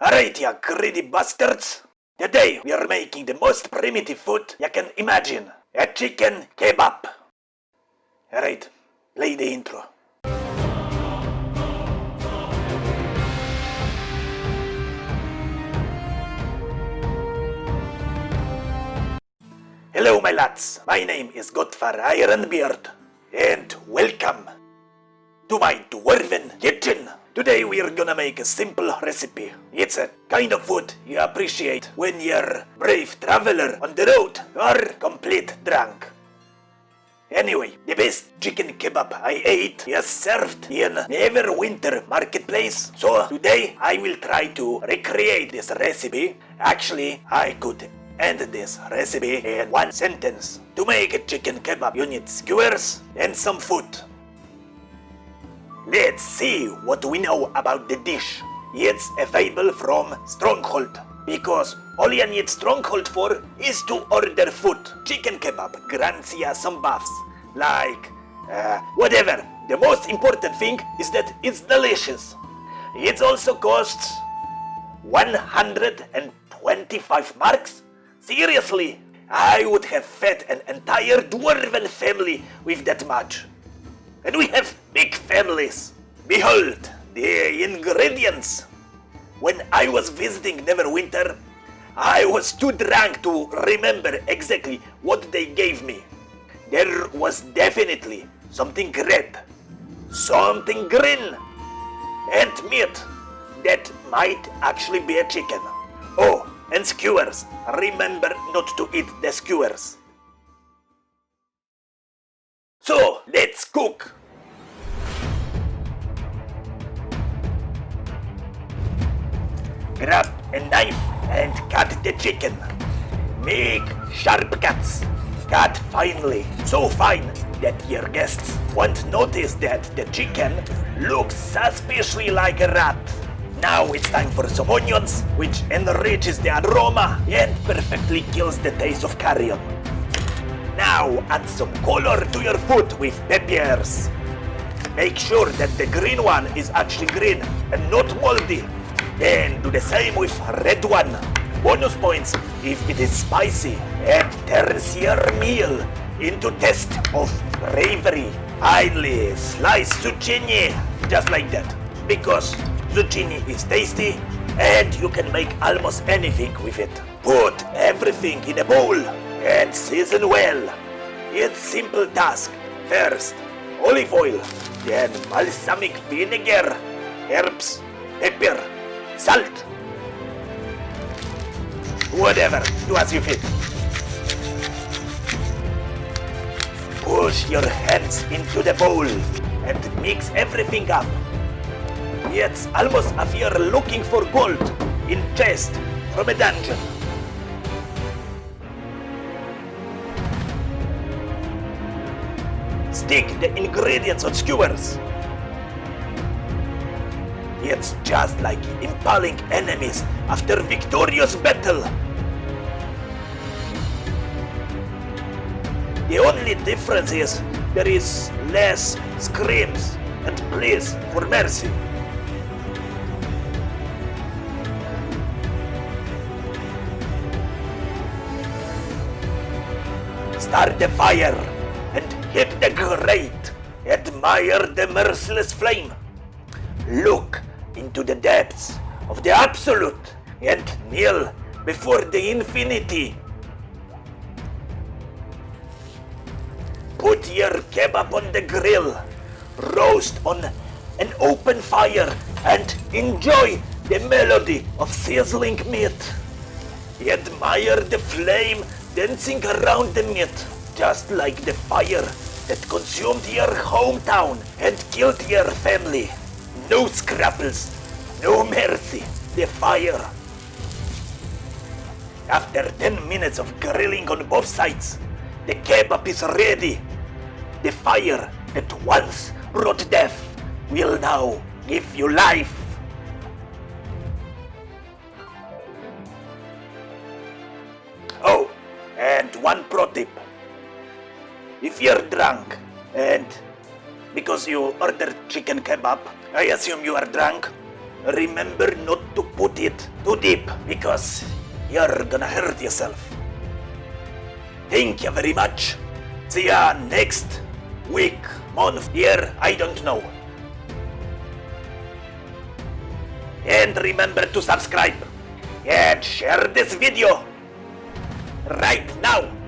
Alright, you greedy bastards. Today we are making the most primitive food you can imagine. A chicken kebab. Alright, play the intro. Hello my lads, my name is Godfar Ironbeard and welcome to my dwarven kitchen. Today we are gonna make a simple recipe. It's a kind of food you appreciate when you're brave traveler on the road or complete drunk. Anyway, the best chicken kebab I ate is served in Neverwinter Marketplace. So today I will try to recreate this recipe. Actually, I could end this recipe in one sentence. To make a chicken kebab, you need skewers and some food. Let's see what we know about the dish. It's available from Stronghold, because all you need Stronghold for is to order food. Chicken kebab grants you some buffs, like whatever. The most important thing is that it's delicious. It also costs 125 marks? Seriously, I would have fed an entire dwarven family with that much. And we have big families. Behold the ingredients. When I was visiting Neverwinter, I was too drunk to remember exactly what they gave me. There was definitely something red, something green, and meat that might actually be a chicken. Oh, and skewers. Remember not to eat the skewers. So, let's cook. Grab a knife and cut the chicken. Make sharp cuts. Cut finely, so fine that your guests won't notice that the chicken looks suspiciously like a rat. Now it's time for some onions, which enriches the aroma and perfectly kills the taste of carrion. Now add some color to your food with peppers. Make sure that the green one is actually green and not moldy. Then do the same with red one. Bonus points if it is spicy and turns your meal into taste of bravery. Finally, slice zucchini just like that, because zucchini is tasty and you can make almost anything with it. Put everything in a bowl and season well. It's simple task. First, olive oil, then balsamic vinegar, herbs, pepper, salt. Whatever, do as you fit. Push your hands into the bowl and mix everything up. It's almost as if you're looking for gold in chest from a dungeon. Stick the ingredients on skewers. It's just like impaling enemies after victorious battle. The only difference is there is less screams and pleas for mercy. Start the fire and hit the grate. Admire the merciless flame. Look into the depths of the absolute and kneel before the infinity. Put your kebab on the grill, roast on an open fire, and enjoy the melody of sizzling meat. Admire the flame dancing around the meat, just like the fire that consumed your hometown and killed your family. No scruples, no mercy, the fire. After 10 minutes of grilling on both sides, the kebab is ready. The fire that once brought death will now give you life. Oh, and one pro tip. If you're drunk and because you ordered chicken kebab, I assume you are drunk, remember not to put it too deep because you're gonna hurt yourself. Thank you very much. See ya next week, month, year, I don't know. And remember to subscribe and share this video right now.